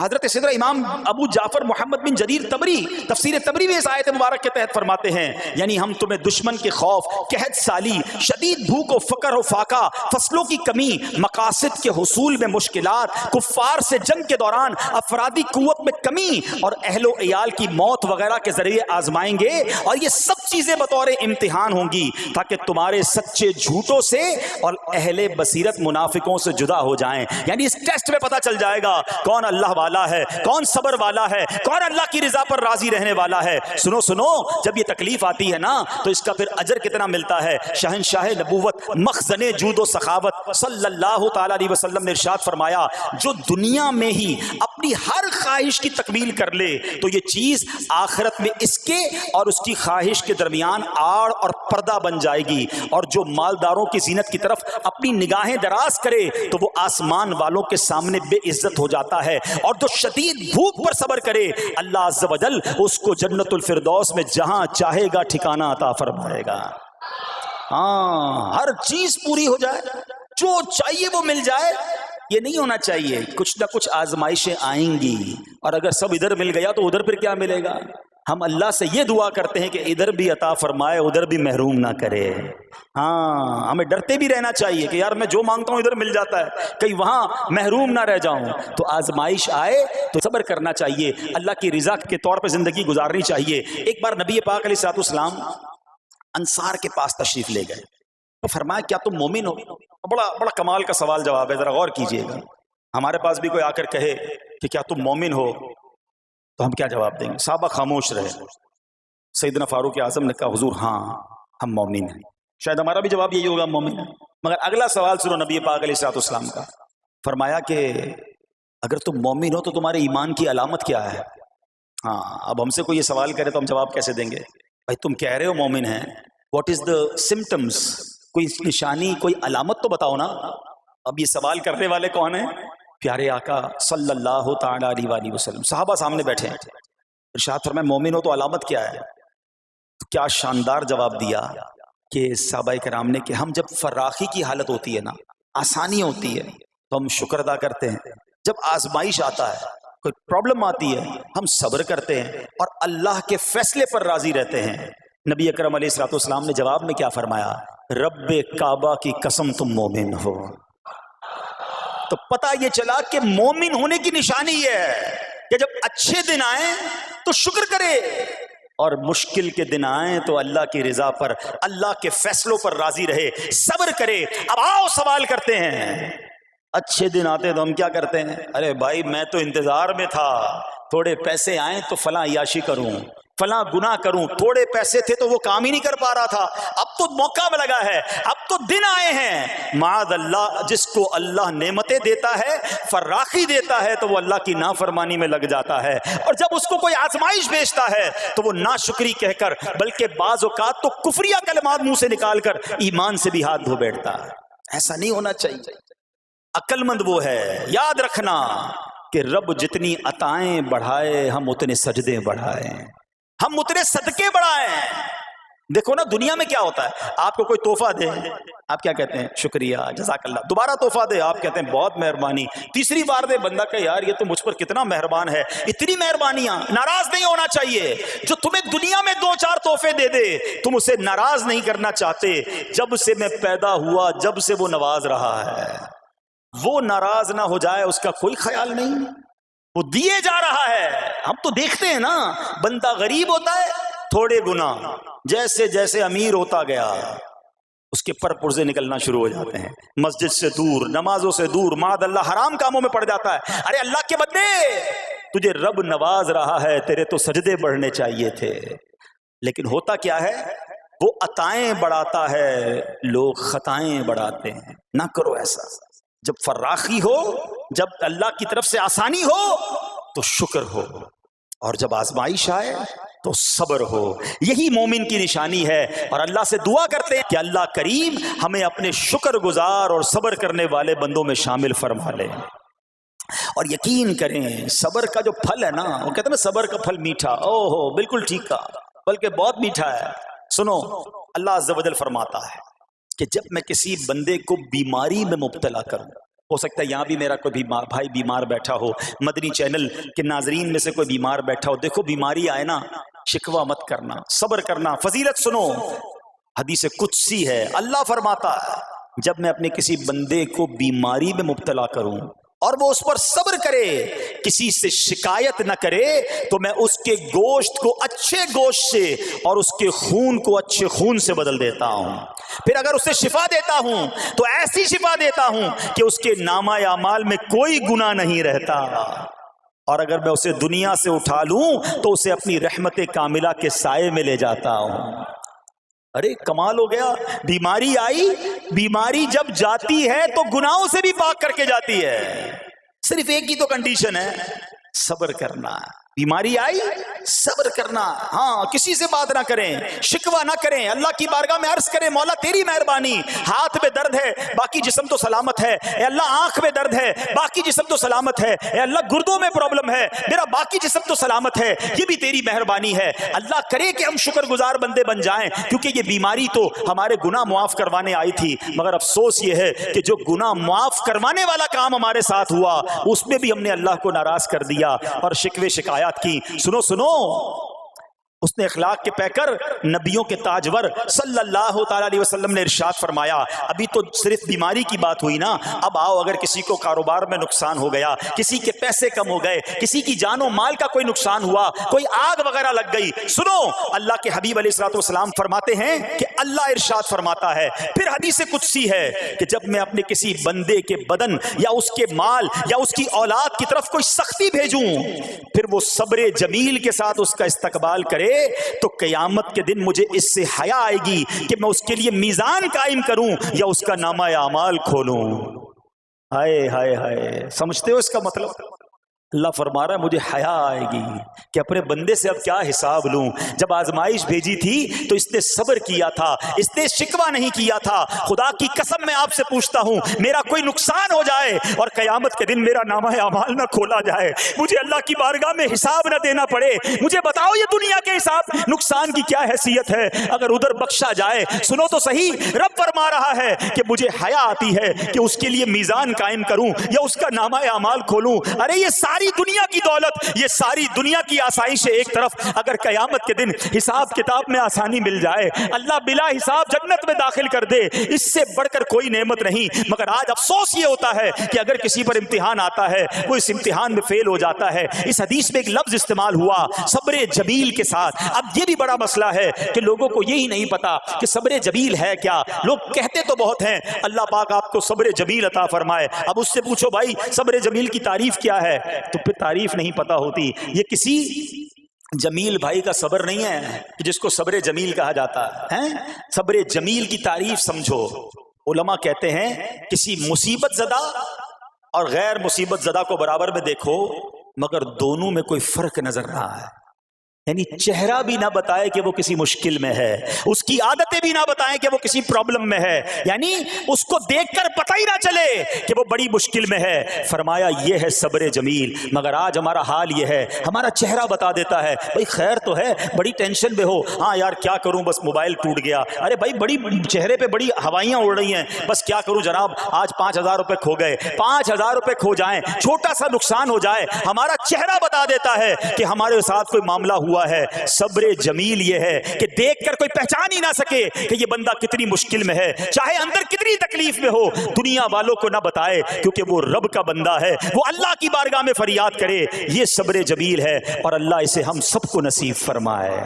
حضرت سیدنا امام ابو جعفر محمد بن جریر تبری تفسیر تبری میں اس آیت مبارک کے تحت فرماتے ہیں یعنی ہم تمہیں دشمن کے خوف، قحط سالی، شدید بھوک و فقر و فاقہ، فصلوں کی کمی، مقاصد کے حصول میں مشکلات، کفار سے جنگ کے دوران افرادی قوت میں کمی اور اہل و عیال کی موت وغیرہ کے ذریعے آزمائیں گے، اور یہ سب چیزیں بطور امتحان ہوں گی تاکہ تمہارے سچے جھوٹوں سے اور اہل بصیرت منافقوں سے جدا ہو جائیں۔ یعنی اس ٹیسٹ میں پتہ چل جائے گا کون اللہ والا ہے، کون صبر والا ہے، کون اللہ کی رضا پر راضی رہنے والا ہے۔ سنو سنو، جب یہ تکلیف آتی ہے نا تو اس کا پھر اجر کتنا ملتا ہے۔ شہنشاہ نبوت مخزن جود و سخاوت صلی اللہ تعالی علیہ وسلم نے ارشاد فرمایا جو دنیا میں ہی اپنی ہر خواہش کی تکمیل کر لے تو یہ چیز آخرت میں اس کے اور اس کی خواہش کے درمیان آڑ اور پردہ بن جائے گی، اور جو مالداروں کی زینت کی طرف اپنی نگاہیں دراز کرے تو وہ آسمان والوں کے سامنے بے عزت ہو جاتا ہے، اور جو شدید بھوک پر صبر کرے اللہ عز و جل اس کو جنت الفردوس میں جہاں چاہے گا ٹھکانہ عطا فرمائے گا۔ ہاں، ہر چیز پوری ہو جائے، جو چاہیے وہ مل جائے، یہ نہیں ہونا چاہیے۔ کچھ نہ کچھ آزمائشیں آئیں گی، اور اگر سب ادھر مل گیا تو ادھر پھر کیا ملے گا؟ ہم اللہ سے یہ دعا کرتے ہیں کہ ادھر بھی عطا فرمائے، ادھر بھی محروم نہ کرے۔ ہاں، ہمیں ڈرتے بھی رہنا چاہیے کہ یار میں جو مانگتا ہوں ادھر مل جاتا ہے، کہیں وہاں محروم نہ رہ جاؤں۔ تو آزمائش آئے تو صبر کرنا چاہیے، اللہ کی رضا کے طور پہ زندگی گزارنی چاہیے۔ ایک بار نبی پاک علیہ الصلوۃ والسلام انصار کے پاس تشریف لے گئے تو فرمایا کیا تم مومن ہو؟ بڑا کمال کا سوال جواب ہے، ذرا غور کیجئے گا۔ ہمارے پاس بھی کوئی آ کر کہے کہ کیا تم مومن ہو تو ہم کیا جواب دیں گے؟ صحابہ خاموش رہے۔ سیدنا فاروق اعظم نے کہا حضور ہاں ہم مومن ہیں۔ شاید ہمارا بھی جواب یہی ہوگا مومن ہیں، مگر اگلا سوال سنو نبی پاک علیہ الصلوۃ والسلام کا۔ فرمایا کہ اگر تم مومن ہو تو تمہارے ایمان کی علامت کیا ہے؟ ہاں، اب ہم سے کوئی یہ سوال کرے تو ہم جواب کیسے دیں گے؟ بھائی تم کہہ رہے ہو مومن ہیں، واٹ از دا سمٹمز؟ کوئی نشانی، کوئی علامت تو بتاؤ نا۔ اب یہ سوال کرنے والے کون ہیں؟ پیارے آقا صلی اللہ تعالی علیہ وآلہ وسلم۔ صحابہ سامنے بیٹھے ہیں، ارشاد فرمائے مومن ہو تو علامت کیا ہے؟ تو کیا شاندار جواب دیا کہ صحابہ کرام نے کہ ہم جب فراخی کی حالت ہوتی ہے نا، آسانی ہوتی ہے تو ہم شکر ادا کرتے ہیں، جب آزمائش آتا ہے، کوئی پرابلم آتی ہے، ہم صبر کرتے ہیں اور اللہ کے فیصلے پر راضی رہتے ہیں۔ نبی اکرم علیہ الصلوۃ والسلام نے جواب میں کیا فرمایا؟ رب کعبہ کی قسم تم مومن ہو۔ تو پتہ یہ چلا کہ مومن ہونے کی نشانی یہ ہے کہ جب اچھے دن آئیں تو شکر کرے، اور مشکل کے دن آئیں تو اللہ کی رضا پر، اللہ کے فیصلوں پر راضی رہے، صبر کرے۔ اب آؤ سوال کرتے ہیں، اچھے دن آتے تو ہم کیا کرتے ہیں؟ ارے بھائی میں تو انتظار میں تھا، تھوڑے پیسے آئیں تو فلاں عیاشی کروں، فلاں گناہ کروں، تھوڑے پیسے تھے تو وہ کام ہی نہیں کر پا رہا تھا، اب تو موقع میں لگا ہے، اب تو دن آئے ہیں۔ معاذ اللہ، جس کو اللہ نعمتیں دیتا ہے، فراخی دیتا ہے، تو وہ اللہ کی نافرمانی میں لگ جاتا ہے، اور جب اس کو کوئی آزمائش بھیجتا ہے تو وہ ناشکری کہہ کر، بلکہ بعض اوقات تو کفریہ کلمات منہ سے نکال کر ایمان سے بھی ہاتھ دھو بیٹھتا ہے۔ ایسا نہیں ہونا چاہیے۔ عقل مند وہ ہے، یاد رکھنا کہ رب جتنی عطائیں بڑھائے ہم اتنے سجدے بڑھائیں، ہم اتنے صدقے بڑھائیں۔ دیکھو نا دنیا میں کیا ہوتا ہے، آپ کو کوئی تحفہ دے، آپ کیا کہتے ہیں؟ شکریہ، جزاک اللہ۔ دوبارہ تحفہ دے، آپ کہتے ہیں بہت مہربانی۔ تیسری بار دے، بندہ کہ یار یہ تو مجھ پر کتنا مہربان ہے۔ اتنی مہربانیاں، ناراض نہیں ہونا چاہیے۔ جو تمہیں دنیا میں 2-4 تحفے دے دے، تم اسے ناراض نہیں کرنا چاہتے۔ جب سے میں پیدا ہوا، جب سے وہ نواز رہا ہے، وہ ناراض نہ ہو جائے اس کا کوئی خیال نہیں، وہ دیے جا رہا ہے۔ ہم تو دیکھتے ہیں نا، بندہ غریب ہوتا ہے، تھوڑے گناہ، جیسے جیسے امیر ہوتا گیا اس کے پر پرزے نکلنا شروع ہو جاتے ہیں، مسجد سے دور، نمازوں سے دور، معاذ اللہ حرام کاموں میں پڑ جاتا ہے۔ ارے اللہ کے بندے، تجھے رب نواز رہا ہے، تیرے تو سجدے بڑھنے چاہیے تھے، لیکن ہوتا کیا ہے؟ وہ عطائیں بڑھاتا ہے، لوگ خطائیں بڑھاتے ہیں۔ نہ کرو ایسا۔ جب فراخی ہو، جب اللہ کی طرف سے آسانی ہو تو شکر ہو، اور جب آزمائش آئے تو صبر ہو۔ یہی مومن کی نشانی ہے، اور اللہ سے دعا کرتے ہیں کہ اللہ کریم ہمیں اپنے شکر گزار اور صبر کرنے والے بندوں میں شامل فرما لے۔ اور یقین کریں صبر کا جو پھل ہے نا، وہ کہتے ہیں نا صبر کا پھل میٹھا، اوہ ہو بالکل ٹھیک کہا، بلکہ بہت میٹھا ہے۔ سنو، اللہ عز و جل فرماتا ہے کہ جب میں کسی بندے کو بیماری میں مبتلا کروں، ہو سکتا ہے یہاں بھی میرا کوئی بھائی بیمار بیٹھا ہو، مدنی چینل کے ناظرین میں سے کوئی بیمار بیٹھا ہو. دیکھو بیماری آئے نا، شکوہ مت کرنا، صبر کرنا. فضیلت سنو، حدیث قدسی ہے، اللہ فرماتا ہے جب میں اپنے کسی بندے کو بیماری میں مبتلا کروں اور وہ اس پر صبر کرے، کسی سے شکایت نہ کرے، تو میں اس کے گوشت کو اچھے گوشت سے اور اس کے خون کو اچھے خون سے بدل دیتا ہوں. پھر اگر اسے شفا دیتا ہوں تو ایسی شفا دیتا ہوں کہ اس کے نامہ اعمال میں کوئی گناہ نہیں رہتا. اور اگر میں اسے دنیا سے اٹھا لوں تو اسے اپنی رحمت کاملہ کے سائے میں لے جاتا ہوں. ارے کمال ہو گیا. بیماری آئی، بیماری جب جاتی ہے تو گناہوں سے بھی پاک کر کے جاتی ہے. صرف ایک ہی تو کنڈیشن ہے، صبر کرنا. بیماری آئی، صبر کرنا. ہاں، کسی سے بات نہ کریں، شکوہ نہ کریں، اللہ کی بارگاہ میں عرض کریں مولا تیری مہربانی، ہاتھ میں درد ہے باقی جسم تو سلامت ہے. اے اللہ آنکھ میں درد ہے باقی جسم تو سلامت ہے. اے اللہ گردوں میں پرابلم ہے میرا باقی جسم تو سلامت ہے، یہ بھی تیری مہربانی ہے. اللہ کرے کہ ہم شکر گزار بندے بن جائیں، کیونکہ یہ بیماری تو ہمارے گناہ معاف کروانے آئی تھی. مگر افسوس یہ ہے کہ جو گناہ معاف کروانے والا کام ہمارے ساتھ ہوا اس میں بھی ہم نے اللہ کو ناراض کر دیا اور شکوے شکایات کی. سنو سنو، اس نے اخلاق کے پیکر نبیوں کے تاجور صلی اللہ تعالی علیہ وسلم نے ارشاد فرمایا. ابھی تو صرف بیماری کی بات ہوئی نا، اب آؤ اگر کسی کو کاروبار میں نقصان ہو گیا، کسی کے پیسے کم ہو گئے، کسی کی جان و مال کا کوئی نقصان ہوا، کوئی آگ وغیرہ لگ گئی. سنو، اللہ کے حبیب علیہ الصلوۃ والسلام فرماتے ہیں کہ اللہ ارشاد فرماتا ہے، پھر حدیث قدسی ہے کہ جب میں اپنے کسی بندے کے بدن یا اس کے مال یا اس کی اولاد کی طرف کوئی سختی بھیجوں، پھر وہ صبر جمیل کے ساتھ اس کا استقبال کرے تو قیامت کے دن مجھے اس سے حیا آئے گی کہ میں اس کے لیے میزان قائم کروں یا اس کا نامہ اعمال کھولوں. ہائے ہائے ہائے، سمجھتے ہو اس کا مطلب؟ اللہ فرما رہا ہے مجھے حیا آئے گی کہ اپنے بندے سے اب کیا حساب لوں. جب آزمائش بھیجی تھی تو اس نے صبر کیا تھا، اس نے شکوہ نہیں کیا تھا. خدا کی قسم میں آپ سے پوچھتا ہوں، میرا کوئی نقصان ہو جائے اور قیامت کے دن میرا نامہ اعمال نہ کھولا جائے، مجھے اللہ کی بارگاہ میں حساب نہ دینا پڑے، مجھے بتاؤ یہ دنیا کے حساب نقصان کی کیا حیثیت ہے اگر ادھر بخشا جائے. سنو تو صحیح، رب فرما رہا ہے کہ مجھے حیا آتی ہے کہ اس کے لیے میزان قائم کروں یا اس کا نامہ اعمال کھولوں. ارے یہ ساری دنیا کی دولت، یہ ساری دنیا کی آسائش ایک طرف، اگر قیامت کے دن حساب کتاب میں آسانی مل جائے، اللہ بلا حساب جنت میں داخل کر دے، اس سے بڑھ کر کوئی نعمت نہیں. مگر آج افسوس یہ ہوتا ہے کہ اگر کسی پر امتحان آتا ہے، وہ اس امتحان میں فیل ہو جاتا ہے. اس حدیث میں ایک لفظ استعمال ہوا صبر جمیل کے ساتھ. اب یہ بھی بڑا مسئلہ ہے کہ لوگوں کو یہی نہیں پتا کہ صبر جمیل ہے کیا. لوگ کہتے تو بہت ہیں اللہ پاک آپ کو صبر جمیل عطا فرمائے، اب اس سے پوچھو بھائی صبر جمیل کی تعریف کیا ہے تو پھر تعریف نہیں پتا ہوتی. یہ کسی جمیل بھائی کا صبر نہیں ہے جس کو صبر جمیل کہا جاتا ہے. صبر جمیل کی تعریف سمجھو. علماء کہتے ہیں کسی مصیبت زدہ اور غیر مصیبت زدہ کو برابر میں دیکھو مگر دونوں میں کوئی فرق نظر نہ آئے. یعنی چہرہ بھی نہ بتائے کہ وہ کسی مشکل میں ہے، اس کی عادتیں بھی نہ بتائیں کہ وہ کسی پرابلم میں ہے، یعنی اس کو دیکھ کر پتہ ہی نہ چلے کہ وہ بڑی مشکل میں ہے. فرمایا یہ ہے صبر جمیل. مگر آج ہمارا حال یہ ہے، ہمارا چہرہ بتا دیتا ہے بھائی خیر تو ہے، بڑی ٹینشن میں ہو، ہاں یار کیا کروں بس موبائل ٹوٹ گیا، ارے بھائی بڑی چہرے پہ بڑی ہوائیاں اڑ رہی ہیں، بس کیا کروں جناب آج 5,000 روپے کھو گئے. 5,000 روپے کھو جائیں، چھوٹا سا نقصان ہو جائے، ہمارا چہرہ بتا دیتا ہے کہ ہمارے ساتھ کوئی معاملہ ہوا ہے. صبر جمیل یہ ہے کہ دیکھ کر کوئی پہچان ہی نہ سکے کہ یہ بندہ کتنی مشکل میں ہے، چاہے اندر کتنی تکلیف میں ہو، دنیا والوں کو نہ بتائے کیونکہ وہ رب کا بندہ ہے، وہ اللہ کی بارگاہ میں فریاد کرے. یہ صبر جمیل ہے اور اللہ اسے ہم سب کو نصیب فرمائے.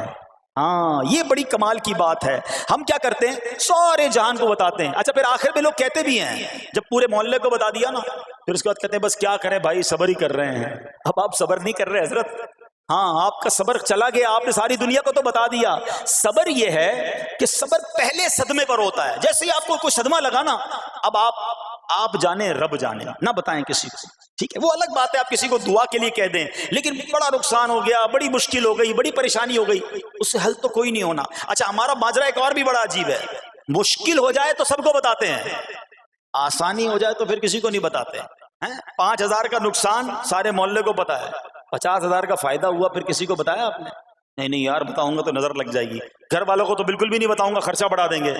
ہاں یہ بڑی کمال کی بات ہے. ہم کیا کرتے ہیں سارے جہان کو بتاتے ہیں، اچھا پھر آخر میں لوگ کہتے بھی ہیں جب پورے محلے کو بتا دیا نا پھر اس کے بعد کہتے ہیں بس کیا کریں بھائی صبر ہی کر رہے ہیں. اب آپ صبر نہیں کر رہے حضرت، ہاں آپ کا صبر چلا گیا، آپ نے ساری دنیا کو تو بتا دیا. صبر یہ ہے کہ صبر پہلے صدمے پر ہوتا ہے. جیسے ہی آپ کو کوئی صدمہ لگا نا اب آپ جانے رب جانے، نہ بتائیں کسی کو، ٹھیک ہے. وہ الگ بات ہے آپ کسی کو دعا کے لیے کہہ دیں، لیکن بڑا نقصان ہو گیا، بڑی مشکل ہو گئی، بڑی پریشانی ہو گئی، اس سے حل تو کوئی نہیں ہونا. اچھا ہمارا ماجرا ایک اور بھی بڑا عجیب ہے، مشکل ہو جائے تو سب کو بتاتے ہیں، آسانی ہو جائے تو پھر کسی کو نہیں بتاتے. 5,000 کا نقصان سارے محلے کو پتا ہے، 50,000 کا فائدہ ہوا پھر کسی کو بتایا آپ نے؟ نہیں یار بتاؤں گا تو نظر لگ جائے گی. گھر والوں کو تو بالکل بھی نہیں بتاؤں گا، خرچہ بڑھا دیں گے.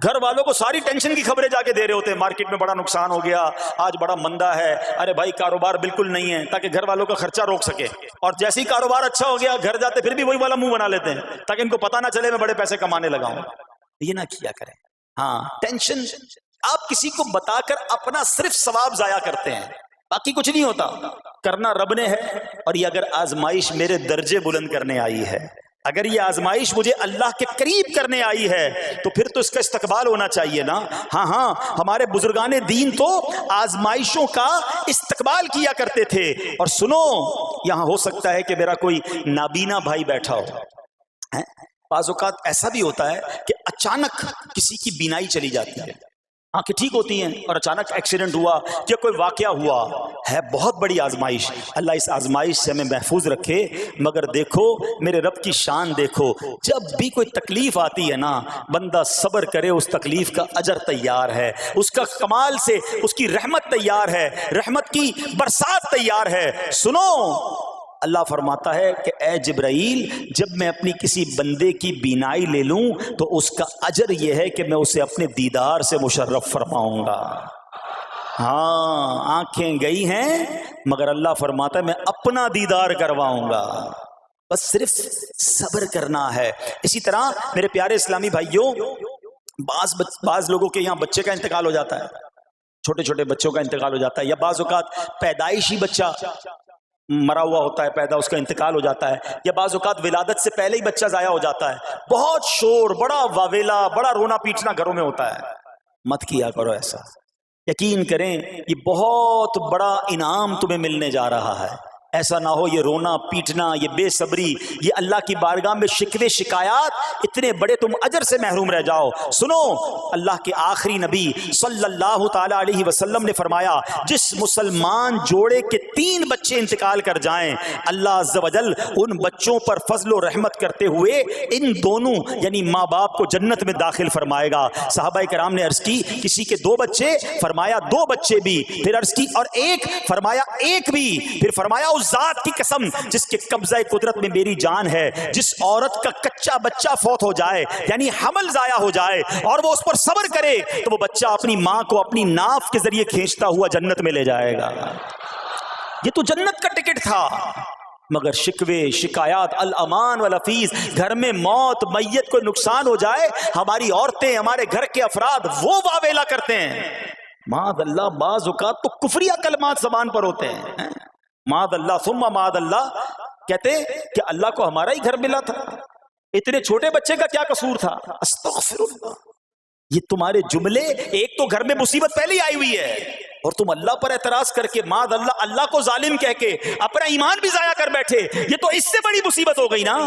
گھر والوں کو ساری ٹینشن کی خبریں جا کے دے رہے ہوتے ہیں، مارکیٹ میں بڑا نقصان ہو گیا، آج بڑا مندہ ہے، ارے بھائی کاروبار بالکل نہیں ہے، تاکہ گھر والوں کا خرچہ روک سکے. اور جیسے ہی کاروبار اچھا ہو گیا، گھر جاتے پھر بھی وہی والا منہ بنا لیتے ہیں تاکہ ان کو پتہ نہ چلے میں بڑے پیسے کمانے لگا ہوں. یہ نہ کیا کریں. ہاں ٹینشن آپ کسی کو بتا کر اپنا صرف ثواب ضائع کرتے ہیں، باقی کچھ نہیں ہوتا. کرنا رب نے ہے. اور یہ اگر آزمائش میرے درجے بلند کرنے آئی ہے، اگر یہ آزمائش مجھے اللہ کے قریب کرنے آئی ہے، تو پھر تو اس کا استقبال ہونا چاہیے نا. ہاں ہمارے بزرگان دین تو آزمائشوں کا استقبال کیا کرتے تھے. اور سنو، یہاں ہو سکتا ہے کہ میرا کوئی نابینا بھائی بیٹھا ہو. بعض اوقات ایسا بھی ہوتا ہے کہ اچانک کسی کی بینائی چلی جاتی ہے، آنکھیں ٹھیک ہوتی ہیں اور اچانک ایکسیڈنٹ ہوا یا کوئی واقعہ ہوا ہے. بہت بڑی آزمائش. اللہ اس آزمائش سے ہمیں محفوظ رکھے. مگر دیکھو میرے رب کی شان دیکھو، جب بھی کوئی تکلیف آتی ہے نا، بندہ صبر کرے، اس تکلیف کا اجر تیار ہے، اس کا کمال سے اس کی رحمت تیار ہے، رحمت کی برسات تیار ہے. سنو، اللہ فرماتا ہے کہ اے جبرائیل، جب میں اپنی کسی بندے کی بینائی لے لوں تو اس کا اجر یہ ہے کہ میں اسے اپنے دیدار سے مشرف فرماؤں گا. ہاں آنکھیں گئی ہیں مگر اللہ فرماتا ہے میں اپنا دیدار کرواؤں گا. بس صرف صبر کرنا ہے. اسی طرح میرے پیارے اسلامی بھائیوں، بعض لوگوں کے یہاں بچے کا انتقال ہو جاتا ہے، چھوٹے چھوٹے بچوں کا انتقال ہو جاتا ہے، یا بعض اوقات پیدائشی بچہ مرا ہوا ہوتا ہے، پیدا اس کا انتقال ہو جاتا ہے، یا بعض اوقات ولادت سے پہلے ہی بچہ ضائع ہو جاتا ہے. بہت شور، بڑا واویلا، بڑا رونا پیٹنا گھروں میں ہوتا ہے. مت کیا کرو ایسا. یقین کریں یہ بہت بڑا انعام تمہیں ملنے جا رہا ہے. ایسا نہ ہو یہ رونا پیٹنا، یہ بے صبری، یہ اللہ کی بارگاہ میں شکوے شکایات، اتنے بڑے تم اجر سے محروم رہ جاؤ. سنو، اللہ کے آخری نبی صلی اللہ تعالی علیہ وسلم نے فرمایا، جس مسلمان جوڑے کے 3 بچے انتقال کر جائیں، اللہ عز و جل ان بچوں پر فضل و رحمت کرتے ہوئے ان دونوں یعنی ماں باپ کو جنت میں داخل فرمائے گا. صحابہ کرام نے عرض کی کسی کے 2 بچے، فرمایا 2 بچے بھی، پھر عرض کی اور 1، فرمایا 1 بھی، پھر فرمایا اس ذات کی قسم جس کے قبضہ قدرت میں میری جان ہے، جس عورت کا کچا بچہ فوت ہو جائے یعنی حمل ضائع ہو جائے اور وہ اس پر صبر کرے تو وہ بچہ اپنی ماں کو اپنی ناف کے ذریعے کھینچتا ہوا جنت میں لے جائے گا. یہ تو جنت کا ٹکٹ تھا. مگر شکوے شکایات، الامان والافیز، گھر میں موت میت کو نقصان ہو جائے، ہماری عورتیں، ہمارے گھر کے افراد وہ واویلا کرتے ہیں. معاذ اللہ، بعض اوقات تو کفریہ کلمات زبان پر ہوتے ہیں. معاذ اللہ ثم معاذ اللہ، کہتے کہ اللہ کو ہمارا ہی گھر ملا تھا، اتنے چھوٹے بچے کا کیا قصور تھا. استغفر اللہ. یہ تمہارے جملے، ایک تو گھر میں مصیبت پہلے ہی آئی ہوئی ہے اور تم اللہ پر اعتراض کر کے معاذ اللہ، اللہ کو ظالم کہہ کے اپنا ایمان بھی ضائع کر بیٹھے، یہ تو اس سے بڑی مصیبت ہو گئی نا.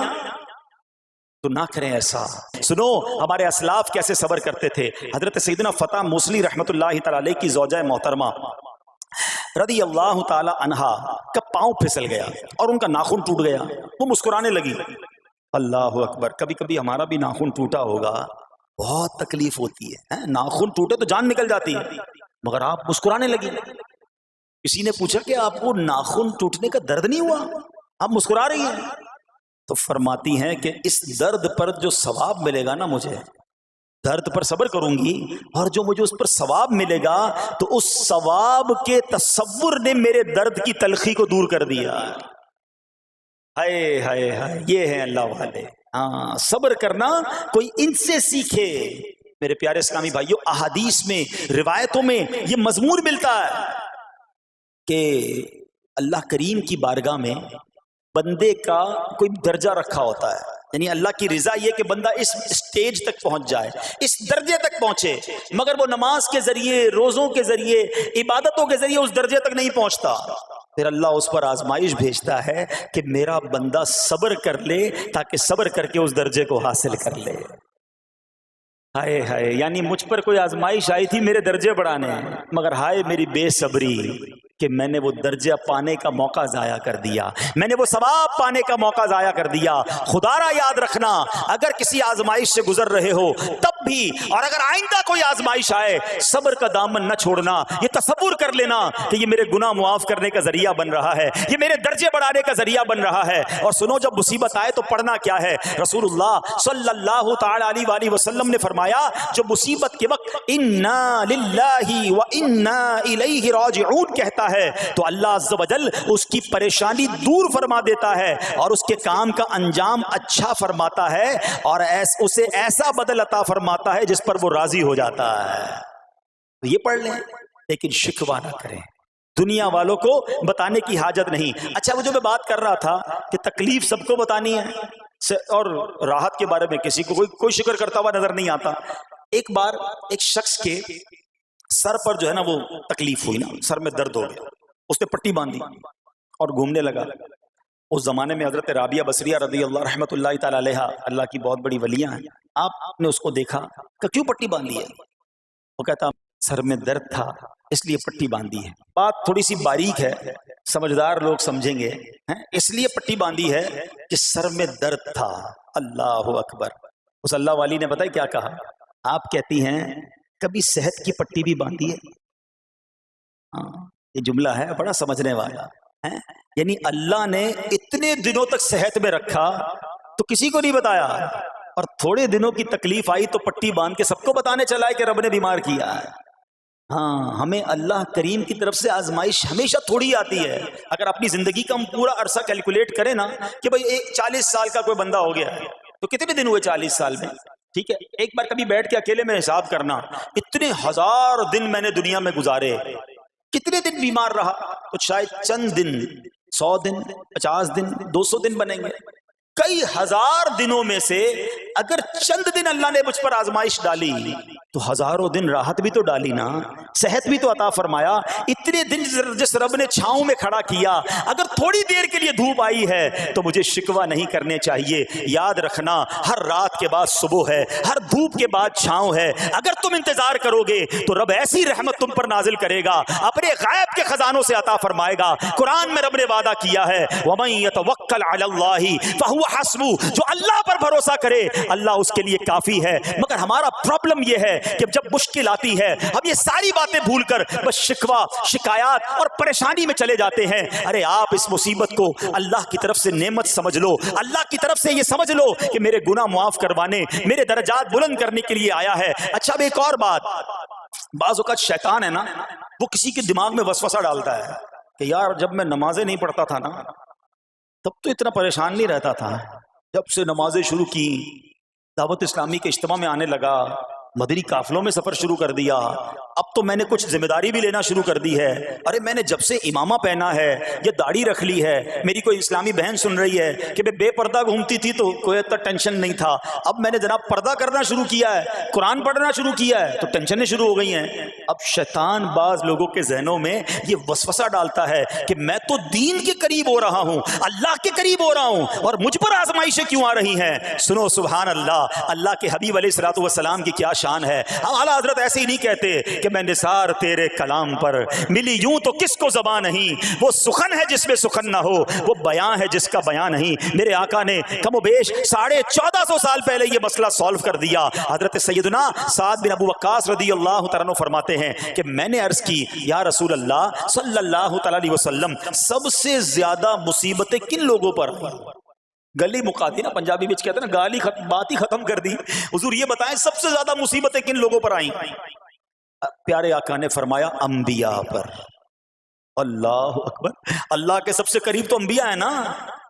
تو نہ کریں ایسا. سنو ہمارے اسلاف کیسے صبر کرتے تھے. حضرت سیدنا فتح موصلی رحمت اللہ تعالی علیہ کی زوجہ محترمہ رضی اللہ تعالی عنہا کا پاؤں پھسل گیا اور ان کا ناخن ٹوٹ گیا. وہ مسکرانے لگی. اللہ اکبر. کبھی کبھی ہمارا بھی ناخن ٹوٹا ہوگا، بہت تکلیف ہوتی ہے. ناخن ٹوٹے تو جان نکل جاتی ہے، مگر آپ مسکرانے لگی. کسی نے پوچھا کہ آپ کو ناخن ٹوٹنے کا درد نہیں ہوا، آپ مسکرا رہی ہیں؟ تو فرماتی ہیں کہ اس درد پر جو ثواب ملے گا نا، مجھے درد پر صبر کروں گی اور جو مجھے اس پر ثواب ملے گا تو اس ثواب کے تصور نے میرے درد کی تلخی کو دور کر دیا. ہائے ہائے ہائے، یہ ہے اللہ والے. ہاں صبر کرنا کوئی ان سے سیکھے. میرے پیارے اسلامی بھائیوں، احادیث میں، روایتوں میں یہ مضمون ملتا ہے کہ اللہ کریم کی بارگاہ میں بندے کا کوئی درجہ رکھا ہوتا ہے، یعنی اللہ کی رضا یہ کہ بندہ اس سٹیج تک پہنچ جائے، اس درجے تک پہنچے، مگر وہ نماز کے ذریعے، روزوں کے ذریعے، عبادتوں کے ذریعے اس درجے تک نہیں پہنچتا. پھر اللہ اس پر آزمائش بھیجتا ہے کہ میرا بندہ صبر کر لے تاکہ صبر کر کے اس درجے کو حاصل کر لے. ہائے ہائے، یعنی مجھ پر کوئی آزمائش آئی تھی میرے درجے بڑھانے، مگر ہائے میری بے صبری، کہ میں نے وہ درجہ پانے کا موقع ضائع کر دیا، میں نے وہ ثواب پانے کا موقع ضائع کر دیا۔ خدا را یاد رکھنا، اگر کسی آزمائش سے گزر رہے ہو تب بھی، اور اگر آئندہ کوئی آزمائش آئے، صبر کا دامن نہ چھوڑنا، یہ تصور کر لینا کہ یہ میرے گناہ معاف کرنے کا ذریعہ بن رہا ہے، یہ میرے درجے بڑھانے کا ذریعہ بن رہا ہے۔ اور سنو، جب مصیبت آئے تو پڑھنا کیا ہے؟ رسول اللہ صلی اللہ تعالی علیہ وآلہ وسلم نے فرمایا، جو مصیبت کے وقت انا للہ و انا الیہ راجعون کہتا ہے تو اللہ عز و جل اس کی پریشانی دور فرما دیتا ہے اور اس کے کام کا انجام اچھا فرماتا ہے، اور اسے ایسا بدل عطا فرماتا ہے جس پر وہ راضی ہو جاتا ہے۔ تو یہ پڑھ لیں، لیکن شکوہ نہ کریں، دنیا والوں کو بتانے کی حاجت نہیں۔ اچھا، وہ جو میں بات کر رہا تھا کہ تکلیف سب کو بتانی ہے اور راحت کے بارے میں کسی کو کوئی شکر کرتا ہوا نظر نہیں آتا۔ ایک بار ایک شخص کے سر پر جو ہے نا وہ تکلیف ہوئی نا، سر میں درد ہو گیا، اس نے پٹی باندھی اور گھومنے لگا۔ اس زمانے میں حضرت رابعہ بصریہ رضی اللہ رحمۃ اللہ تعالی علیہ، اللہ کی بہت بڑی ولیاں ہیں، آپ نے اس کو دیکھا کہ کیوں پٹی باندھی ہے؟ وہ کہتا سر میں درد تھا اس لیے پٹی باندھی ہے۔ بات تھوڑی سی باریک ہے، سمجھدار لوگ سمجھیں گے، اس لیے پٹی باندھی ہے کہ سر میں درد تھا۔ اللہ اکبر۔ اس اللہ والی نے پتہ ہے کیا کہا؟ آپ کہتی ہیں کبھی صحت کی پٹی بھی باندھی ہے؟ یہ جملہ ہے بڑا سمجھنے والا ہے، یعنی اللہ نے اتنے دنوں تک صحت میں رکھا تو کسی کو نہیں بتایا، اور تھوڑے دنوں کی تکلیف آئی تو پٹی باندھ کے سب کو بتانے چلا ہے کہ رب نے بیمار کیا ہے۔ ہاں، ہمیں اللہ کریم کی طرف سے آزمائش ہمیشہ تھوڑی آتی ہے۔ اگر اپنی زندگی کا ہم پورا عرصہ کیلکولیٹ کریں نا کہ بھئی 40 سال کا کوئی بندہ ہو گیا ہے تو کتنے دن ہوئے 40 سال میں؟ ٹھیک ہے، ایک بار کبھی بیٹھ کے اکیلے میں حساب کرنا، اتنے ہزار دن میں نے دنیا میں گزارے، کتنے دن بیمار رہا؟ تو شاید چند دن، 100 دن، 50 دن، 200 دن بنیں گے۔ کئی ہزار دنوں میں سے اگر چند دن اللہ نے مجھ پر آزمائش ڈالی تو ہزاروں دن راحت بھی تو ڈالی نا، صحت بھی تو عطا فرمایا۔ اتنے دن جس رب نے چھاؤں میں کھڑا کیا، اگر تھوڑی دیر کے لیے دھوپ آئی ہے تو مجھے شکوہ نہیں کرنے چاہیے۔ یاد رکھنا، ہر رات کے بعد صبح ہے، ہر دھوپ کے بعد چھاؤں ہے۔ اگر تم انتظار کرو گے تو رب ایسی رحمت تم پر نازل کرے گا، اپنے غیب کے خزانوں سے عطا فرمائے گا۔ قرآن میں رب نے وعدہ کیا ہے، وَمَن يَتَوَکَّلْ عَلَى اللَّهِ فَهُوَ حَسْبُهُ، جو اللہ پر بھروسہ کرے اللہ اس کے لیے کافی ہے۔ مگر ہمارا پرابلم یہ ہے کہ جب مشکل آتی ہے ہم یہ ساری باتیں بھول کر بس شکوہ، شکایات اور پریشانی میں چلے جاتے ہیں۔ ارے آپ اس مصیبت کو اللہ کی طرف سے نعمت سمجھ لو، اللہ کی طرف سے یہ سمجھ لو کہ میرے گناہ معاف کروانے، میرے درجات بلند کرنے کے لیے آیا ہے۔ اچھا، اب ایک اور بات، بعض اوقات شیطان ہے نا، وہ کسی کے دماغ میں وسوسہ ڈالتا ہے کہ یار جب میں نمازیں نہیں پڑھتا تھا نا تب تو اتنا پریشان نہیں رہتا تھا، جب سے نمازیں شروع کی، دعوت اسلامی کے اجتماع میں آنے لگا، مدنی قافلوں میں سفر شروع کر دیا، اب تو میں نے کچھ ذمہ داری بھی لینا شروع کر دی ہے۔ ارے میں نے جب سے امامہ پہنا ہے، یہ داڑھی رکھ لی ہے، میری کوئی اسلامی بہن سن رہی ہے کہ بے پردہ گھومتی تھی تو کوئی اتنا ٹینشن نہیں تھا، اب میں نے جناب پردہ کرنا شروع کیا ہے، قرآن پڑھنا شروع کیا ہے تو ٹینشنیں شروع ہو گئی ہیں۔ اب شیطان بعض لوگوں کے ذہنوں میں یہ وسوسہ ڈالتا ہے کہ میں تو دین کے قریب ہو رہا ہوں، اللہ کے قریب ہو رہا ہوں، اور مجھ پر آزمائشیں کیوں آ رہی ہیں؟ سنو، سبحان اللہ، اللہ کے حبیب علیہ الصلوۃ والسلام کی کیا شان ہے۔ ہم اعلیٰ حضرت ایسے ہی نہیں کہتے کہ میں نثار تیرے کلام پر، ملی یوں تو کس کو زبان نہیں، وہ سخن ہے جس میں سخن نہ ہو، وہ بیان ہے جس کا بیان نہیں۔ میرے آقا نے کم و بیش 1450 سال پہلے یہ مسئلہ سالو کر دیا۔ حضرت سیدنا سعد بن ابو وقاص رضی اللہ تعالیٰ عنہ فرماتے ہیں کہ میں نے عرض کی، یا رسول اللہ صلی اللہ تعالیٰ علیہ وسلم، سب سے زیادہ مصیبتیں کن لوگوں پر آئیں؟ گلی مقاتی نا، پنجابی میں کہتے ہیں نا، گالی بات ہی ختم کر دی۔ حضور یہ بتائیں سب سے زیادہ مصیبتیں کن لوگوں پر آئیں؟ پیارے آقا نے فرمایا انبیاء پر۔ اللہ اکبر، اللہ کے سب سے قریب تو انبیاء ہیں نا،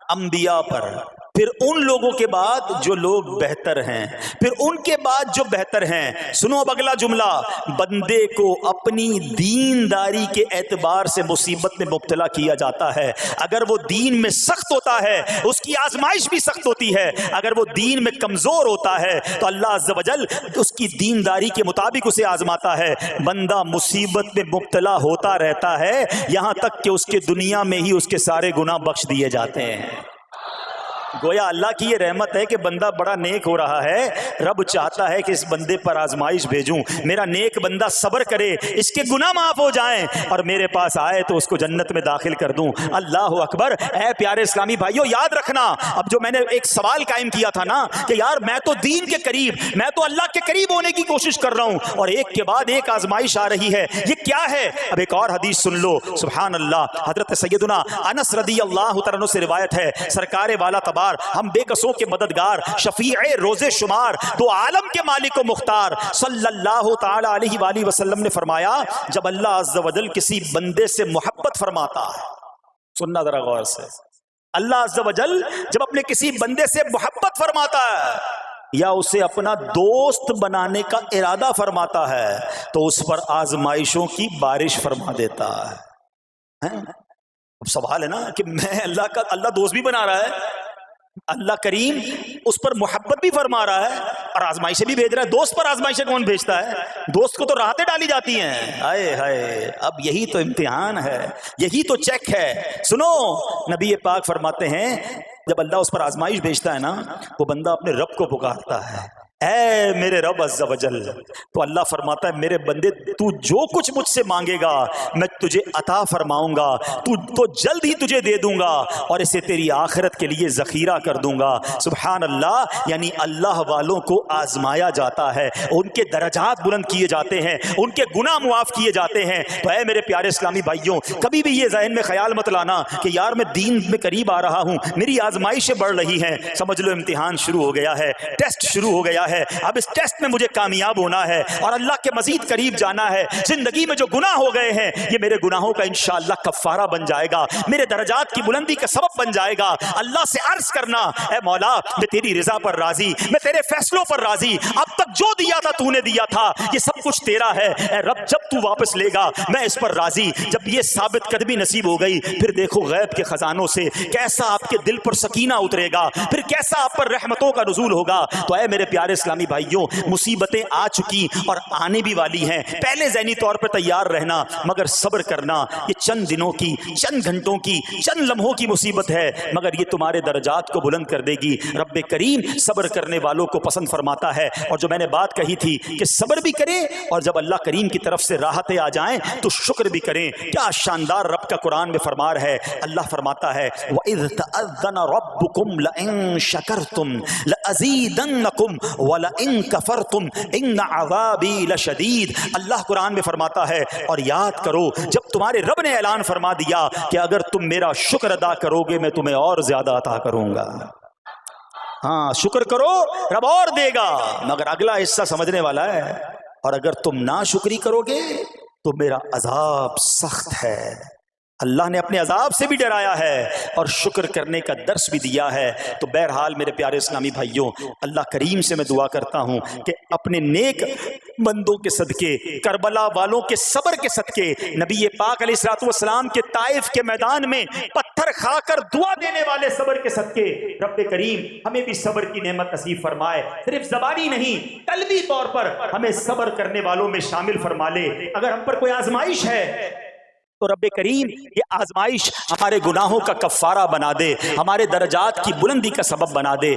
انبیاء پر، پھر ان لوگوں کے بعد جو لوگ بہتر ہیں، پھر ان کے بعد جو بہتر ہیں۔ سنو اب اگلا جملہ، بندے کو اپنی دینداری کے اعتبار سے مصیبت میں مبتلا کیا جاتا ہے۔ اگر وہ دین میں سخت ہوتا ہے اس کی آزمائش بھی سخت ہوتی ہے، اگر وہ دین میں کمزور ہوتا ہے تو اللہ عز و جل اس کی دینداری کے مطابق اسے آزماتا ہے۔ بندہ مصیبت میں مبتلا ہوتا رہتا ہے یہاں تک کہ اس کے دنیا میں ہی اس کے سارے گناہ بخش دیے جاتے ہیں۔ گویا اللہ کی یہ رحمت ہے کہ بندہ بڑا نیک ہو رہا ہے، رب چاہتا ہے کہ اس بندے پر آزمائش بھیجوں، میرا نیک بندہ صبر کرے، اس کے گناہ معاف ہو جائیں اور میرے پاس آئے تو اس کو جنت میں داخل کر دوں۔ اللہ اکبر۔ اے پیارے اسلامی بھائیو، یاد رکھنا، اب جو میں نے ایک سوال قائم کیا تھا نا کہ یار میں تو دین کے قریب، میں تو اللہ کے قریب ہونے کی کوشش کر رہا ہوں اور ایک کے بعد ایک آزمائش آ رہی ہے، یہ کیا ہے؟ اب ایک اور حدیث سن لو، سبحان اللہ۔ حضرت سیدنا انس رضی اللہ تعالیٰ عنہ سے روایت ہے، سرکار والا تبار، ہم بے کسوں کے مددگار، شفیع روز شمار، دو عالم کے مالک و مختار صلی اللہ تعالی علیہ وآلہ وسلم نے فرمایا، جب اللہ عز و جل کسی بندے سے محبت فرماتا ہے، سننا ذرا غور سے، اللہ عز و جل جب اپنے کسی بندے سے محبت فرماتا ہے یا اسے اپنا دوست بنانے کا ارادہ فرماتا ہے تو اس پر آزمائشوں کی بارش فرما دیتا ہے۔ اب سوال ہے نا کہ میں اللہ دوست بھی بنا رہا ہے، اللہ کریم اس پر محبت بھی فرما رہا ہے اور آزمائشیں بھی بھیج رہا ہے۔ دوست پر آزمائشیں کون بھیجتا ہے؟ دوست کو تو راحتیں ڈالی جاتی ہیں۔ ہائے ہائے، اب یہی تو امتحان ہے، یہی تو چیک ہے۔ سنو، نبی پاک فرماتے ہیں جب اللہ اس پر آزمائش بھیجتا ہے نا، وہ بندہ اپنے رب کو پکارتا ہے، اے میرے رب عز و جل، تو اللہ فرماتا ہے میرے بندے تو جو کچھ مجھ سے مانگے گا میں تجھے عطا فرماؤں گا، تو جلد ہی تجھے دے دوں گا اور اسے تیری آخرت کے لیے ذخیرہ کر دوں گا۔ سبحان اللہ۔ یعنی اللہ والوں کو آزمایا جاتا ہے، ان کے درجات بلند کیے جاتے ہیں، ان کے گناہ معاف کیے جاتے ہیں۔ تو اے میرے پیارے اسلامی بھائیوں، کبھی بھی یہ ذہن میں خیال مت لانا کہ یار میں دین میں قریب آ رہا ہوں، میری آزمائشیں بڑھ رہی ہیں، سمجھ لو امتحان شروع ہو گیا ہے، ٹیسٹ شروع ہو گیا ہے، اب اس ٹیسٹ میں مجھے کامیاب ہونا ہے اور اللہ کے مزید قریب جانا ہے۔ زندگی میں جو گناہ ہو گئے ہیں یہ میرے گناہوں کا انشاءاللہ کفارہ بن جائے گا، میرے درجات کی بلندی کا سبب بن جائے گا۔ اللہ سے عرض کرنا، اے مولا میں تیری رضا پر راضی، میں تیرے فیصلوں پر راضی، اب تک جو دیا تھا تو نے دیا تھا، یہ سب کچھ تیرا ہے، اے رب جب تو واپس لے گا میں اس پر راضی۔ جب یہ ثابت قدمی نصیب ہو گئی پھر دیکھو غیب کے خزانوں سے کیسا آپ کے دل پر سکینہ اترے گا، پھر کیسا آپ پر رحمتوں کا نزول ہوگا۔ تو اے میرے پیارے اسلامی بھائیوں، مصیبتیں آ چکی اور آنے بھی والی ہیں، پہلے ذہنی طور پر تیار رہنا مگر صبر کرنا۔ یہ چند دنوں کی، چند گھنٹوں کی، چند لمحوں کی مصیبت ہے مگر یہ تمہارے درجات کو بلند کر دے گی۔ رب کریم صبر کرنے والوں کو پسند فرماتا ہے، اور جو میں نے بات کہی تھی کہ صبر بھی کریں اور جب اللہ کریم کی طرف سے راحتیں آ جائیں تو شکر بھی کریں۔ کیا شاندار رب کا قرآن میں فرمان ہے، اللہ فرماتا ہے وَإِذْ تَأَذَّنَ رَبُّكُمْ لَئِن شَكَرْتُمْ لَأَزِيدَنَّكُمْ وَلَئِن كَفَرْتُمْ إِنَّ عَذَابِي لَشَدِيدٌ۔ اللہ قرآن میں فرماتا ہے اور یاد کرو جب تمہارے رب نے اعلان فرما دیا کہ اگر تم میرا شکر ادا کرو گے میں تمہیں اور زیادہ عطا کروں گا۔ ہاں شکر کرو رب اور دے گا، مگر اگلا حصہ سمجھنے والا ہے، اور اگر تم ناشکری کرو گے تو میرا عذاب سخت ہے۔ اللہ نے اپنے عذاب سے بھی ڈرایا ہے اور شکر کرنے کا درس بھی دیا ہے۔ تو بہرحال میرے پیارے اسلامی بھائیوں، اللہ کریم سے میں دعا کرتا ہوں کہ اپنے نیک بندوں کے صدقے، کربلا والوں کے صبر کے صدقے، نبی پاک علیہ الصلوۃ والسلام کے طائف کے میدان میں پتھر کھا کر دعا دینے والے صبر کے صدقے رب کریم ہمیں بھی صبر کی نعمت نصیب فرمائے۔ صرف زبانی نہیں، قلبی طور پر ہمیں صبر کرنے والوں میں شامل فرما لے۔ اگر ہم پر کوئی آزمائش ہے تو رب کریم یہ آزمائش ہمارے گناہوں کا کفارہ بنا دے، ہمارے درجات کی بلندی کا سبب بنا دے۔